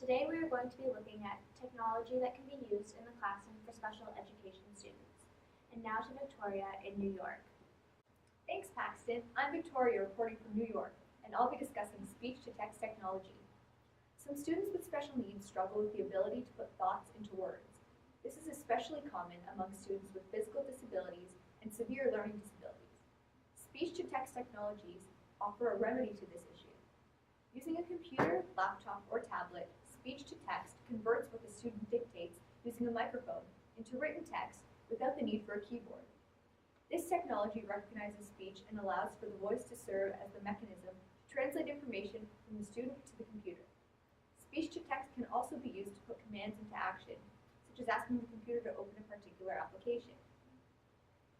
Today we are going to be looking at technology that can be used in the classroom for special education students. And now to Victoria in New York. Thanks, Paxton. I'm Victoria reporting from New York, and I'll be discussing speech-to-text technology. Some students with special needs struggle with the ability to put thoughts into words. This is especially common among students with physical disabilities and severe learning disabilities. Speech-to-text technologies offer a remedy to this issue. Using a computer, laptop, or tablet, speech-to-text converts what the student dictates using a microphone into written text without the need for a keyboard. This technology recognizes speech and allows for the voice to serve as the mechanism to translate information from the student to the computer. Speech-to-text can also be used to put commands into action, such as asking the computer to open a particular application.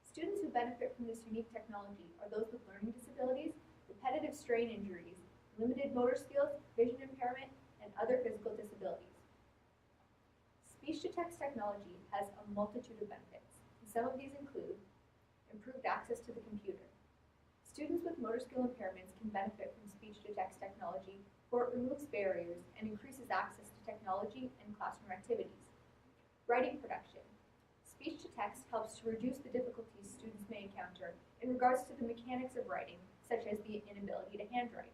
Students who benefit from this unique technology are those with learning disabilities, repetitive strain injuries, limited motor skills, vision impairment, and other physical disabilities. Speech-to-text technology has a multitude of benefits, and some of these include improved access to the computer. Students with motor skill impairments can benefit from speech-to-text technology, for it removes barriers and increases access to technology and classroom activities. Writing production. Speech-to-text helps to reduce the difficulties students may encounter in regards to the mechanics of writing, such as the inability to handwrite.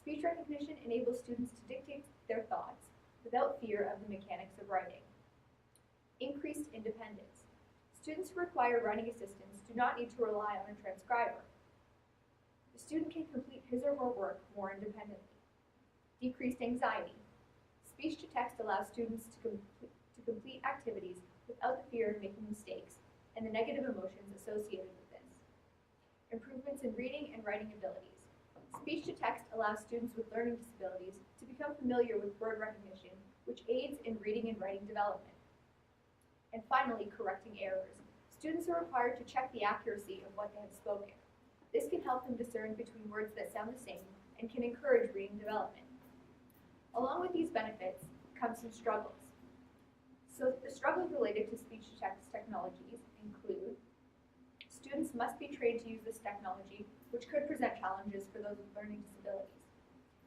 Speech recognition enables students to dictate their thoughts without fear of the mechanics of writing. Increased independence. Students who require writing assistance do not need to rely on a transcriber. The student can complete his or her work more independently. Decreased anxiety. Speech-to-text allows students to complete activities without the fear of making mistakes and the negative emotions associated with this. Improvements in reading and writing abilities. Speech-to-text allows students with learning disabilities to become familiar with word recognition, which aids in reading and writing development. And finally, correcting errors. Students are required to check the accuracy of what they have spoken. This can help them discern between words that sound the same and can encourage reading development. Along with these benefits come some struggles. So the struggles related to speech-to-text technologies include students must be trained to use this technology, which could present challenges for those with learning disabilities.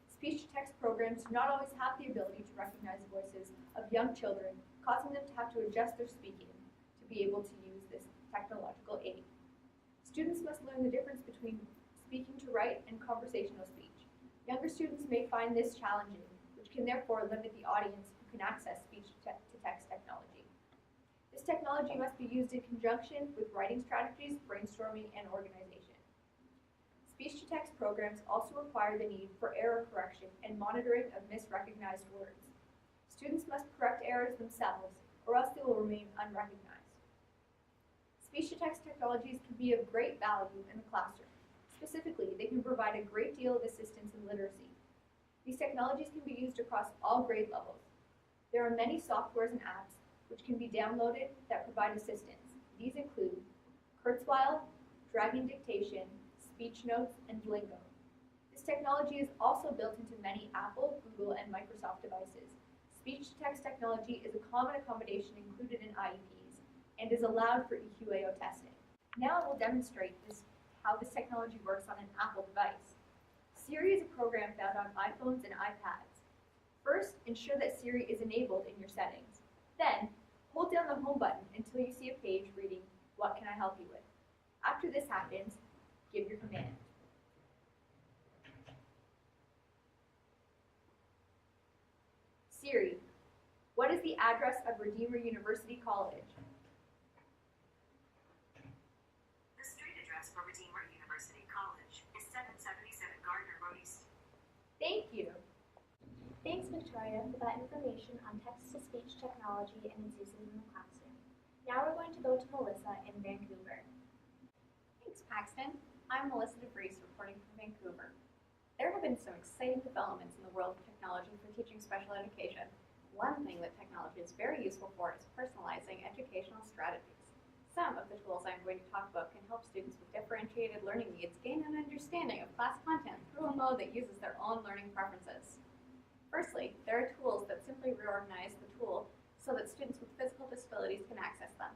Speech-to-text programs do not always have the ability to recognize voices of young children, causing them to have to adjust their speaking to be able to use this technological aid. Students must learn the difference between speaking to write and conversational speech. Younger students may find this challenging, which can therefore limit the audience who can access speech-to-text technology. This technology must be used in conjunction with writing strategies, brainstorming, and organization. Speech-to-text programs also require the need for error correction and monitoring of misrecognized words. Students must correct errors themselves, or else they will remain unrecognized. Speech-to-text technologies can be of great value in the classroom. Specifically, they can provide a great deal of assistance in literacy. These technologies can be used across all grade levels. There are many softwares and apps which can be downloaded that provide assistance. These include Kurzweil, Dragon Dictation, Speech Notes, and Duolingo. This technology is also built into many Apple, Google, and Microsoft devices. Speech-to-text technology is a common accommodation included in IEPs and is allowed for EQAO testing. Now I will demonstrate how this technology works on an Apple device. Siri is a program found on iPhones and iPads. First, ensure that Siri is enabled in your settings. Then, hold down the home button until you see a page reading, "What can I help you with?" After this happens, give your command. Siri, what is the address of Redeemer University College? The street address for Redeemer University College is 777 Gardner Road East. Thank you. Thanks, Victoria, for that information on text-to-speech technology and its uses in the classroom. Now we're going to go to Melissa in Vancouver. Thanks, Paxton. I'm Melissa DeVries reporting from Vancouver. There have been some exciting developments in the world of technology for teaching special education. One thing that technology is very useful for is personalizing educational strategies. Some of the tools I'm going to talk about can help students with differentiated learning needs gain an understanding of class content through a mode that uses their own learning preferences. Firstly, there are tools that simply reorganize the tool so that students with physical disabilities can access them.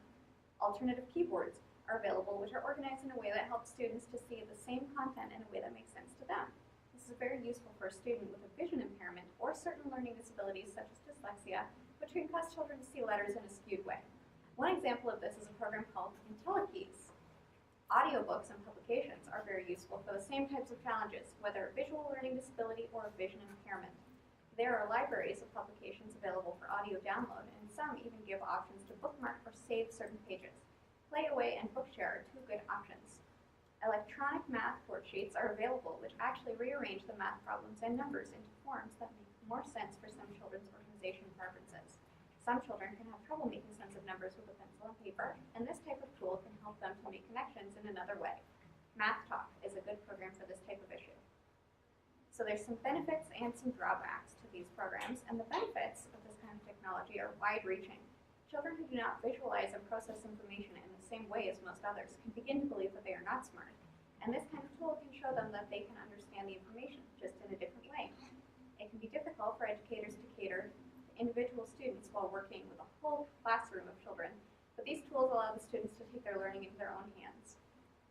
Alternative keyboards are available, which are organized in a way that helps students to see the same content in a way that makes sense to them. This is very useful for a student with a vision impairment or certain learning disabilities such as dyslexia, which can cause children to see letters in a skewed way. One example of this is a program called IntelliKeys. Audiobooks and publications are very useful for the same types of challenges, whether a visual learning disability or a vision impairment. There are libraries of publications available for audio download, and some even give options to bookmark or save certain pages. Playaway and Bookshare are two good options. Electronic math worksheets are available, which actually rearrange the math problems and numbers into forms that make more sense for some children's organization preferences. Some children can have trouble making sense of numbers with a pencil and paper, and this type of tool can help them to make connections in another way. Math Talk is a good program for this type of issue. So there's some benefits and some drawbacks to these programs, and the benefits of this kind of technology are wide-reaching. Children who do not visualize and process information in the same way as most others can begin to believe that they are not smart, and this kind of tool can show them that they can understand the information, just in a different way. It can be difficult for educators to cater to individual students while working with a whole classroom of children, but these tools allow the students to take their learning into their own hands.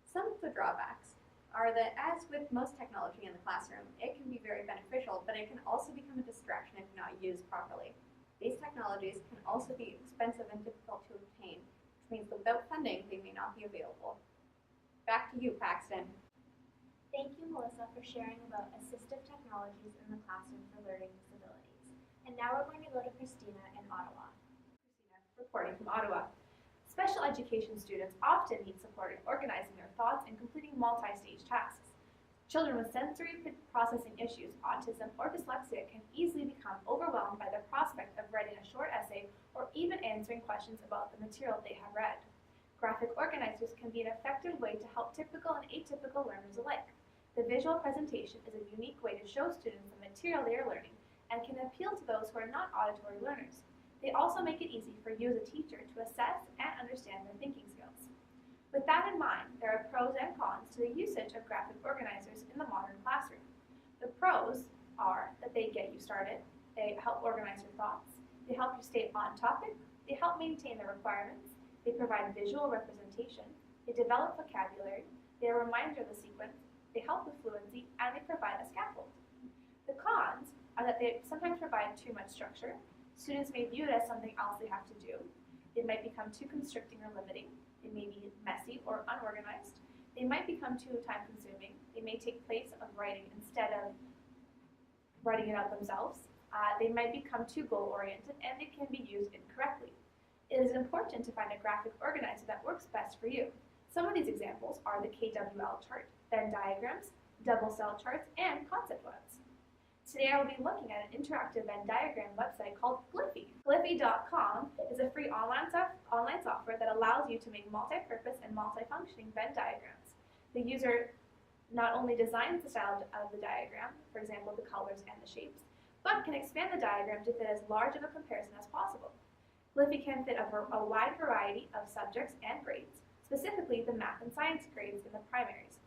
Some of the drawbacks are that, as with most technology in the classroom, it can be very beneficial, but it can also become a distraction if not used properly. These technologies can also be expensive and difficult to obtain, which means that without funding, they may not be available. Back to you, Paxton. Thank you, Melissa, for sharing about assistive technologies in the classroom for learning disabilities. And now we're going to go to Christina in Ottawa. Christina, reporting from Ottawa. Special education students often need support in organizing their thoughts and completing multi-stage tasks. Children with sensory processing issues, autism, or dyslexia can easily become overwhelmed by the prospect of writing a short essay or even answering questions about the material they have read. Graphic organizers can be an effective way to help typical and atypical learners alike. The visual presentation is a unique way to show students the material they are learning and can appeal to those who are not auditory learners. They also make it easy for you as a teacher to assess and understand their thinking skills. With that in mind, there are pros and cons to the usage of graphic organizers in the modern classroom. The pros are that they get you started, they help organize your thoughts, they help you stay on topic, they help maintain the requirements, they provide visual representation, they develop vocabulary, they are a reminder of the sequence, they help with fluency, and they provide a scaffold. The cons are that they sometimes provide too much structure. Students may view it as something else they have to do. It might become too constricting or limiting. They may be messy or unorganized. They might become too time-consuming. They may take place of writing instead of writing it out themselves. They might become too goal-oriented, and they can be used incorrectly. It is important to find a graphic organizer that works best for you. Some of these examples are the KWL chart, Venn diagrams, double cell charts, and concept webs. Today I will be looking at an interactive Venn diagram website called Gliffy. Gliffy.com is a free online software that allows you to make multi-purpose and multi-functioning Venn diagrams. The user not only designs the style of the diagram, for example the colors and the shapes, but can expand the diagram to fit as large of a comparison as possible. Gliffy can fit a wide variety of subjects and grades, specifically the math and science grades in the primaries.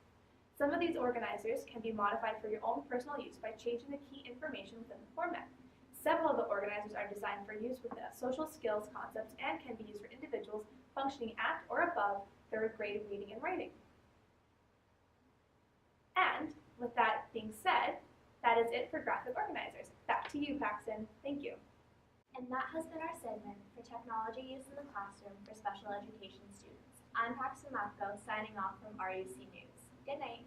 Some of these organizers can be modified for your own personal use by changing the key information within the format. Several of the organizers are designed for use with social skills concepts and can be used for individuals functioning at or above third grade reading and writing. And with that being said, that is it for graphic organizers. Back to you, Paxton. Thank you. And that has been our segment for technology used in the classroom for special education students. I'm Paxton Matko, signing off from RUC News. Good night.